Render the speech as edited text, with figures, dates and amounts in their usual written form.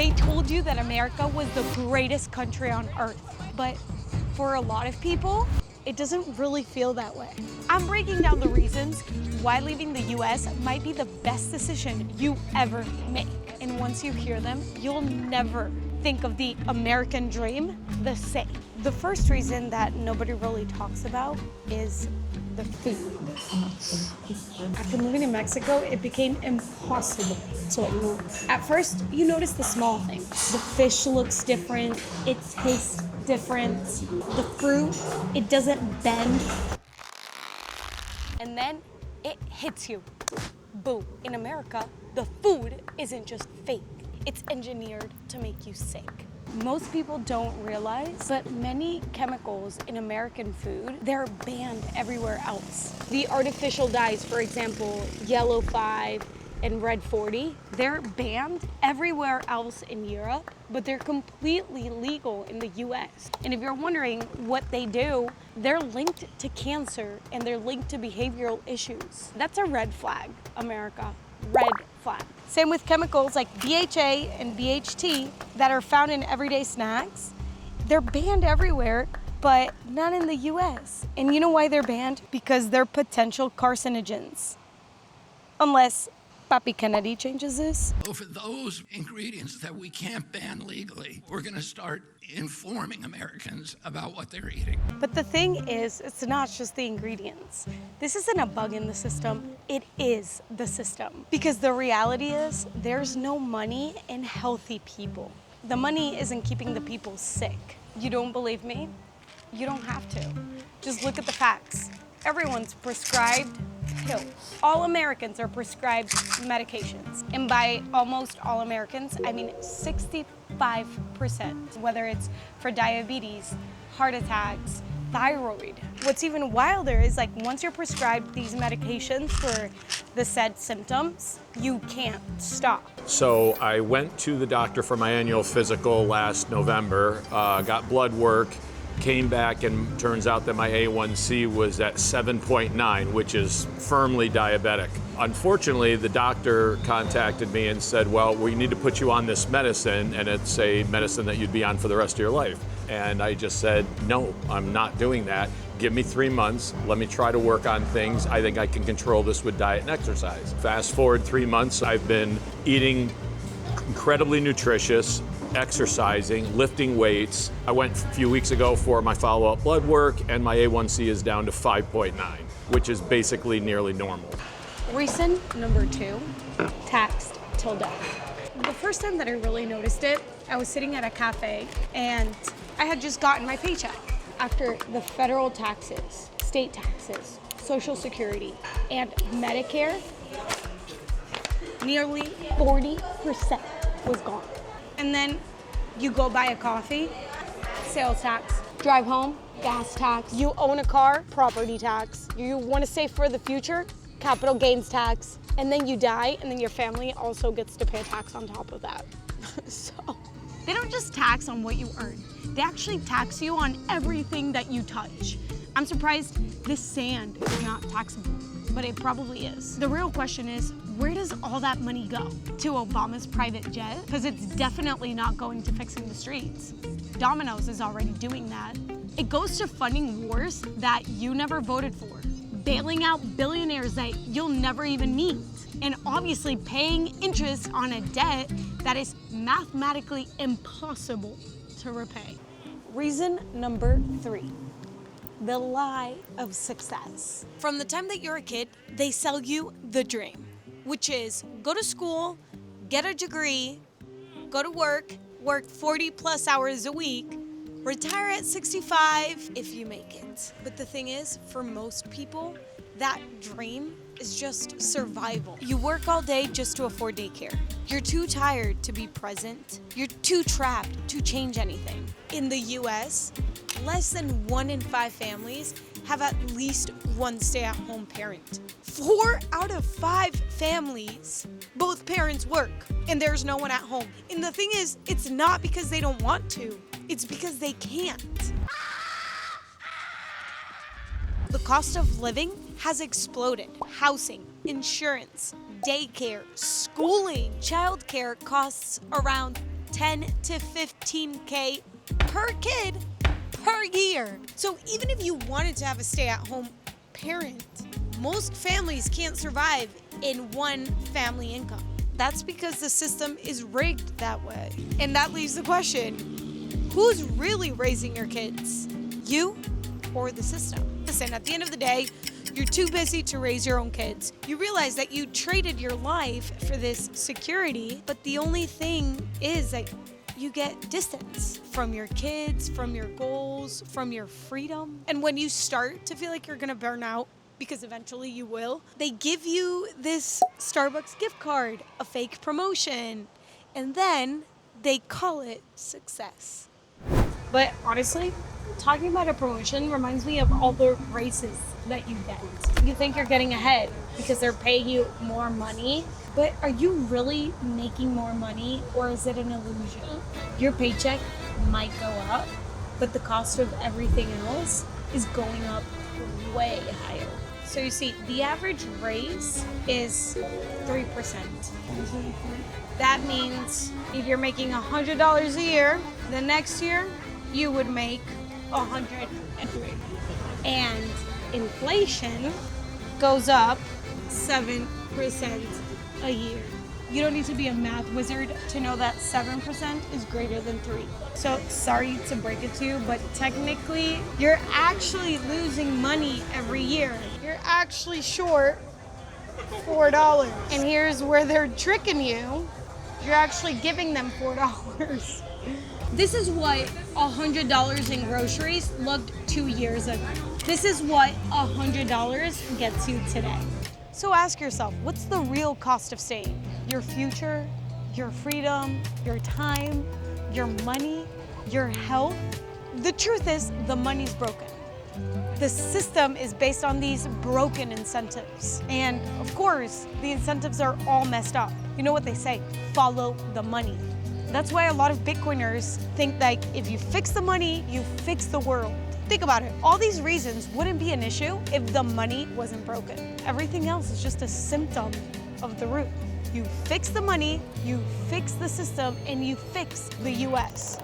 They told you that America was the greatest country on earth, but for a lot of people, it doesn't really feel that way. I'm breaking down the reasons why leaving the US might be the best decision you ever make. And once you hear them, you'll never think of the American dream the same. The first reason that nobody really talks about is the food. After moving to Mexico, it became impossible to ignore. At first, you notice the small things. The fish looks different, it tastes different. The fruit, it doesn't bend. And then it hits you. Boom. In America, the food isn't just fake. It's engineered to make you sick. Most people don't realize, but many chemicals in American food, they're banned everywhere else. The artificial dyes, for example, yellow 5 and red 40, they're banned everywhere else in Europe, but they're completely legal in the US. And if you're wondering what they do, they're linked to cancer and they're linked to behavioral issues. That's a red flag, America. Red flag. Same with chemicals like BHA and BHT that are found in everyday snacks. They're banned everywhere, but not in the US. And you know why they're banned? Because they're potential carcinogens. Unless Papi Kennedy changes this. For those ingredients that we can't ban legally, we're going to start informing Americans about what they're eating. But the thing is, it's not just the ingredients. This isn't a bug in the system, it is the system. Because the reality is, there's no money in healthy people. The money isn't keeping the people sick. You don't believe me? You don't have to. Just look at the facts. Everyone's prescribed pills. All Americans are prescribed medications. And by almost all Americans, I mean 65%. Whether it's for diabetes, heart attacks, thyroid. What's even wilder is like once you're prescribed these medications for the said symptoms, you can't stop. So I went to the doctor for my annual physical last November, got blood work, came back and turns out that my A1C was at 7.9, which is firmly diabetic. Unfortunately, the doctor contacted me and said, well, we need to put you on this medicine, and it's a medicine that you'd be on for the rest of your life. And I just said, no, I'm not doing that. Give me 3 months. Let me try to work on things. I think I can control this with diet and exercise. Fast forward 3 months, I've been eating incredibly nutritious, exercising, lifting weights. I went a few weeks ago for my follow-up blood work, and my A1C is down to 5.9, which is basically nearly normal. Reason number 2, taxed till death. The first time that I really noticed it, I was sitting at a cafe and I had just gotten my paycheck. After the federal taxes, state taxes, Social Security, and Medicare, nearly 40% was gone. And then you go buy a coffee, sales tax, drive home, gas tax. You own a car, property tax. You want to save for the future, capital gains tax. And then you die, and then your family also gets to pay a tax on top of that. So they don't just tax on what you earn. They actually tax you on everything that you touch. I'm surprised this sand is not taxable, but it probably is. The real question is, where does all that money go? To Obama's private jet? Because it's definitely not going to fixing the streets. Domino's is already doing that. It goes to funding wars that you never voted for, bailing out billionaires that you'll never even meet, and obviously paying interest on a debt that is mathematically impossible to repay. Reason number 3. The lie of success. From the time that you're a kid, they sell you the dream, which is go to school, get a degree, go to work 40 plus hours a week, retire at 65 if you make it. But the thing is, for most people, that dream is just survival. You work all day just to afford daycare. You're too tired to be present. You're too trapped to change anything. In the US, less than 1 in 5 families have at least one stay-at-home parent. 4 out of 5 families, both parents work, and there's no one at home. And the thing is, it's not because they don't want to, it's because they can't. The cost of living has exploded. Housing, insurance, daycare, schooling, childcare costs around 10 to 15K per kid per year. So even if you wanted to have a stay-at-home parent, most families can't survive in one family income. That's because the system is rigged that way. And that leaves the question, who's really raising your kids? You or the system? Listen, at the end of the day, you're too busy to raise your own kids. You realize that you traded your life for this security, but the only thing is that you get distance from your kids, from your goals, from your freedom. And when you start to feel like you're gonna burn out, because eventually you will, they give you this Starbucks gift card, a fake promotion, and then they call it success. But honestly, talking about a promotion reminds me of all the races that you get. You think you're getting ahead because they're paying you more money, but are you really making more money, or is it an illusion? Your paycheck might go up, but the cost of everything else is going up way higher. So you see, the average raise is 3%. That means if you're making $100 a year, the next year you would make 103. And inflation goes up 7% a year. You don't need to be a math wizard to know that 7% is greater than 3. So sorry to break it to you, but technically you're actually losing money every year. You're actually short $4. And here's where they're tricking you. You're actually giving them $4. This is what $100 in groceries looked 2 years ago. This is what $100 gets you today. So ask yourself, what's the real cost of staying? Your future, your freedom, your time, your money, your health? The truth is, the money's broken. The system is based on these broken incentives. And of course, the incentives are all messed up. You know what they say, follow the money. That's why a lot of Bitcoiners think that if you fix the money, you fix the world. Think about it. All these reasons wouldn't be an issue if the money wasn't broken. Everything else is just a symptom of the root. You fix the money, you fix the system, and you fix the US.